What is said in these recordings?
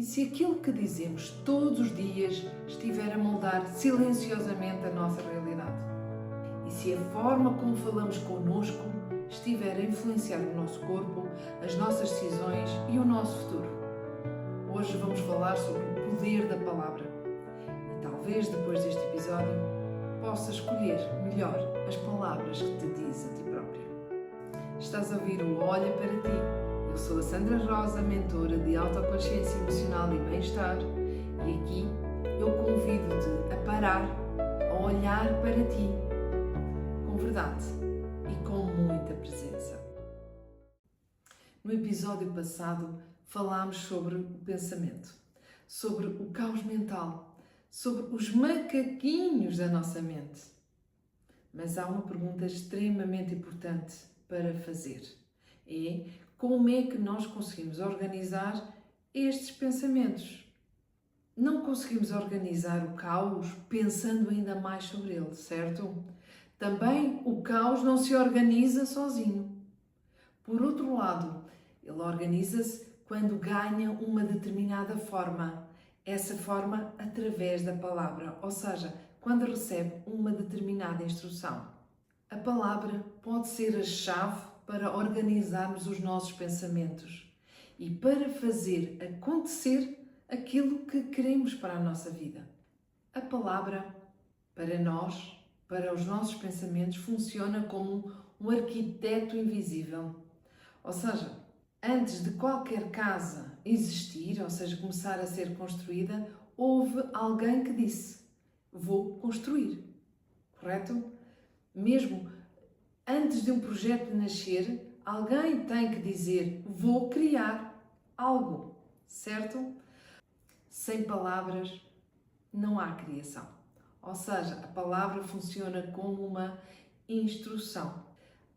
E se aquilo que dizemos todos os dias estiver a moldar silenciosamente a nossa realidade? E se a forma como falamos connosco estiver a influenciar o nosso corpo, as nossas decisões e o nosso futuro? Hoje vamos falar sobre o poder da palavra. E talvez depois deste episódio possas escolher melhor as palavras que te diz a ti próprio. Estás a ouvir o Olha para Ti. Eu sou a Sandra Rosa, mentora de autoconsciência emocional e bem-estar, e aqui eu convido-te a parar, a olhar para ti, com verdade e com muita presença. No episódio passado falámos sobre o pensamento, sobre o caos mental, sobre os macaquinhos da nossa mente. Mas há uma pergunta extremamente importante para fazer. É: como é que nós conseguimos organizar estes pensamentos? Não conseguimos organizar o caos pensando ainda mais sobre ele, certo? Também o caos não se organiza sozinho. Por outro lado, ele organiza-se quando ganha uma determinada forma. Essa forma através da palavra, ou seja, quando recebe uma determinada instrução. A palavra pode ser a chave para organizarmos os nossos pensamentos e para fazer acontecer aquilo que queremos para a nossa vida. A palavra, para nós, para os nossos pensamentos, funciona como um arquiteto invisível. Ou seja, antes de qualquer casa existir, ou seja, começar a ser construída, houve alguém que disse: vou construir. Correto? Mesmo antes de um projeto nascer, alguém tem que dizer: vou criar algo, certo? Sem palavras não há criação. Ou seja, a palavra funciona como uma instrução.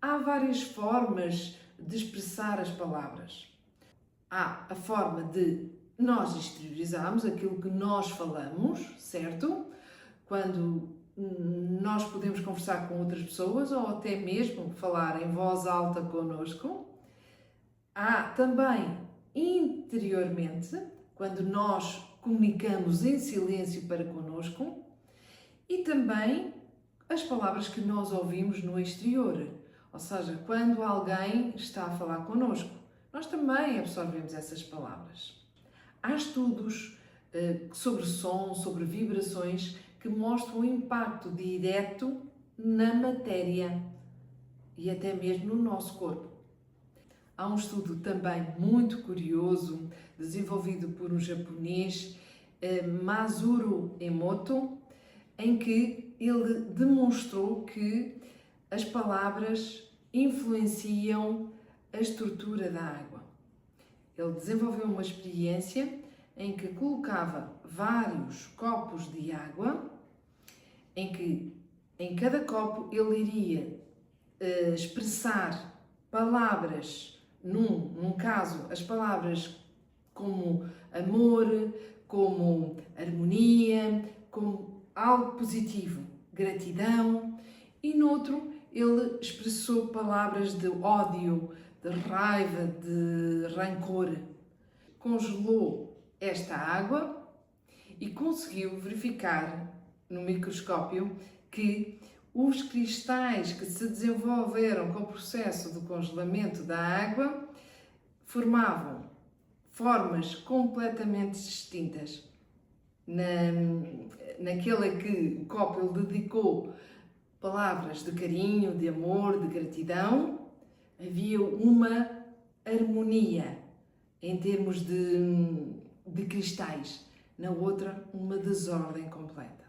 Há várias formas de expressar as palavras. Há a forma de nós exteriorizarmos aquilo que nós falamos, certo? Quando nós podemos conversar com outras pessoas ou até mesmo falar em voz alta connosco. Há também interiormente, quando nós comunicamos em silêncio para connosco, e também as palavras que nós ouvimos no exterior, ou seja, quando alguém está a falar connosco, nós também absorvemos essas palavras. Há estudos sobre som, sobre vibrações, que mostram o impacto direto na matéria e até mesmo no nosso corpo. Há um estudo também muito curioso, desenvolvido por um japonês, Masaru Emoto, em que ele demonstrou que as palavras influenciam a estrutura da água. Ele desenvolveu uma experiência em que colocava vários copos de água, em que em cada copo ele iria expressar palavras, num caso, as palavras como amor, como harmonia, como algo positivo, gratidão, e noutro ele expressou palavras de ódio, de raiva, de rancor. Congelou esta água e conseguiu verificar no microscópio que os cristais que se desenvolveram com o processo do congelamento da água formavam formas completamente distintas. Naquele a que o copo ele dedicou palavras de carinho, de amor, de gratidão, havia uma harmonia em termos de cristais. Na outra, uma desordem completa.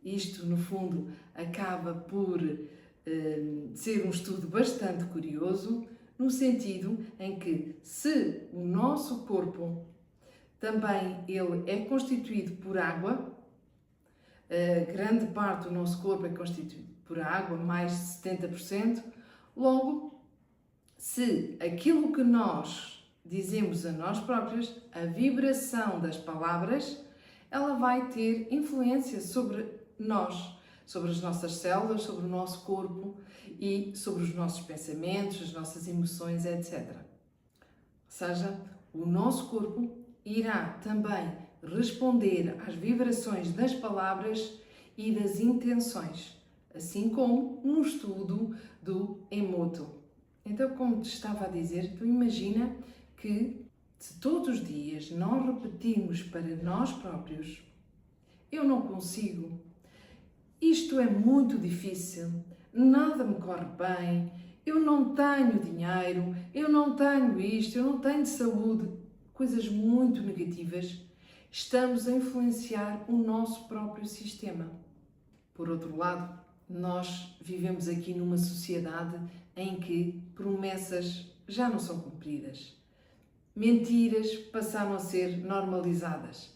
Isto, no fundo, acaba por ser um estudo bastante curioso, no sentido em que, se o nosso corpo também ele é constituído por água, grande parte do nosso corpo é constituído por água, mais de 70%, logo, se aquilo que nós dizemos a nós próprios, a vibração das palavras, ela vai ter influência sobre nós, sobre as nossas células, sobre o nosso corpo e sobre os nossos pensamentos, as nossas emoções, etc. Ou seja, o nosso corpo irá também responder às vibrações das palavras e das intenções, assim como no estudo do Emoto. Então, como te estava a dizer, tu imagina que se todos os dias nós repetirmos para nós próprios: eu não consigo, isto é muito difícil, nada me corre bem, eu não tenho dinheiro, eu não tenho isto, eu não tenho saúde, coisas muito negativas, estamos a influenciar o nosso próprio sistema. Por outro lado, nós vivemos aqui numa sociedade em que promessas já não são cumpridas. Mentiras passaram a ser normalizadas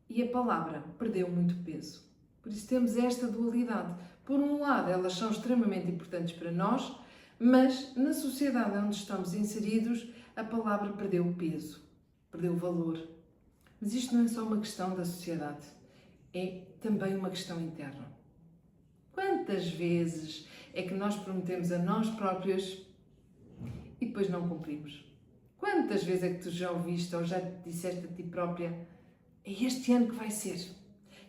e a palavra perdeu muito peso. Por isso temos esta dualidade. Por um lado, elas são extremamente importantes para nós, mas na sociedade onde estamos inseridos, a palavra perdeu peso, perdeu valor. Mas isto não é só uma questão da sociedade, é também uma questão interna. Quantas vezes é que nós prometemos a nós próprios e depois não cumprimos? Quantas vezes é que tu já ouviste ou já te disseste a ti própria: é este ano que vai ser,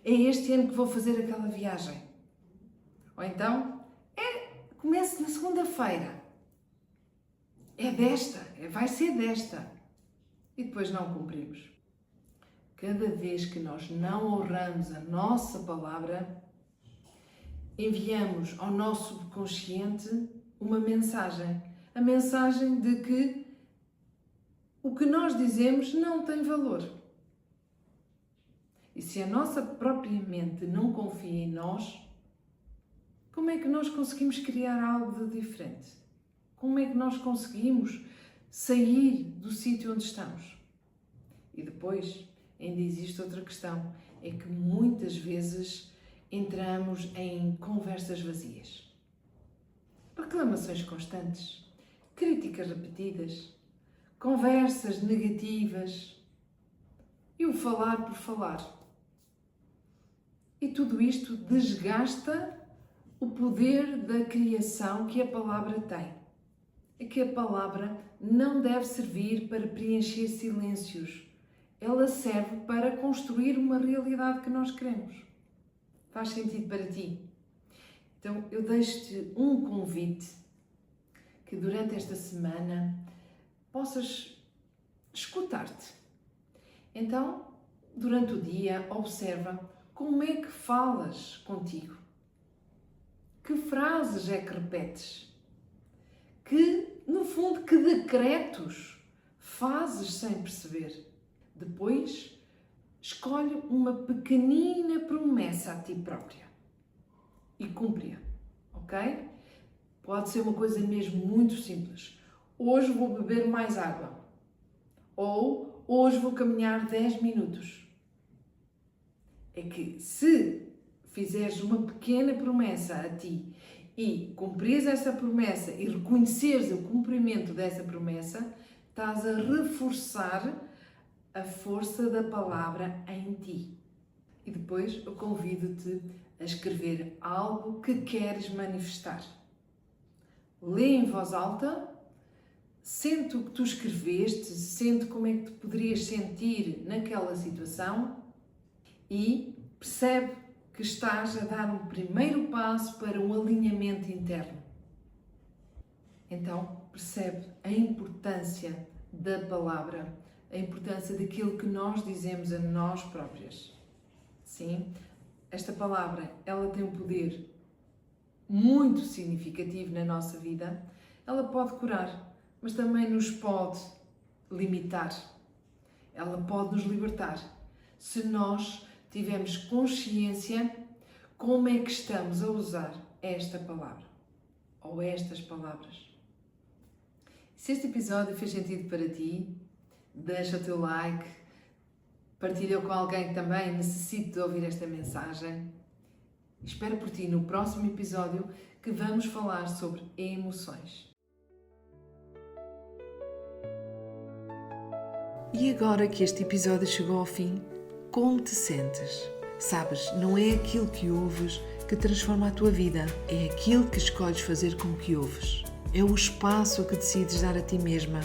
é este ano que vou fazer aquela viagem? Ou então, comece na segunda-feira, vai ser desta, e depois não cumprimos. Cada vez que nós não honramos a nossa palavra, enviamos ao nosso subconsciente uma mensagem, a mensagem de que o que nós dizemos não tem valor. E se a nossa própria mente não confia em nós, como é que nós conseguimos criar algo de diferente? Como é que nós conseguimos sair do sítio onde estamos? E depois, ainda existe outra questão, é que muitas vezes entramos em conversas vazias. Reclamações constantes, críticas repetidas, conversas negativas e o falar por falar. E tudo isto desgasta o poder da criação que a palavra tem. É que a palavra não deve servir para preencher silêncios. Ela serve para construir uma realidade que nós queremos. Faz sentido para ti? Então, eu deixo-te um convite que durante esta semana possas escutar-te. Então, durante o dia, observa como é que falas contigo. Que frases é que repetes? No fundo, que decretos fazes sem perceber? Depois, escolhe uma pequenina promessa a ti própria e cumpre-a, ok? Pode ser uma coisa mesmo muito simples. Hoje vou beber mais água. Ou hoje vou caminhar 10 minutos. É que se fizeres uma pequena promessa a ti e cumprires essa promessa e reconheceres o cumprimento dessa promessa, estás a reforçar a força da palavra em ti. E depois eu convido-te a escrever algo que queres manifestar. Lê em voz alta, sente o que tu escreveste, sente como é que te poderias sentir naquela situação e percebe que estás a dar um primeiro passo para um alinhamento interno. Então, percebe a importância da palavra, a importância daquilo que nós dizemos a nós próprias. Sim, esta palavra, ela tem um poder muito significativo na nossa vida. Ela pode curar, mas também nos pode limitar. Ela pode nos libertar. Se nós tivermos consciência como é que estamos a usar esta palavra ou estas palavras. Se este episódio fez sentido para ti, deixa o teu like, partilha com alguém que também necessite de ouvir esta mensagem. Espero por ti no próximo episódio que vamos falar sobre emoções. E agora que este episódio chegou ao fim, como te sentes? Sabes, não é aquilo que ouves que transforma a tua vida, é aquilo que escolhes fazer com o que ouves. É o espaço que decides dar a ti mesma,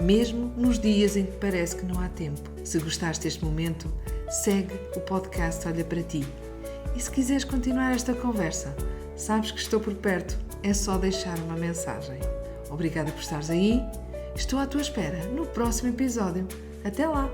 mesmo nos dias em que parece que não há tempo. Se gostaste deste momento, segue o podcast Olha para Ti. E se quiseres continuar esta conversa, sabes que estou por perto, é só deixar uma mensagem. Obrigada por estares aí, estou à tua espera no próximo episódio. Até lá!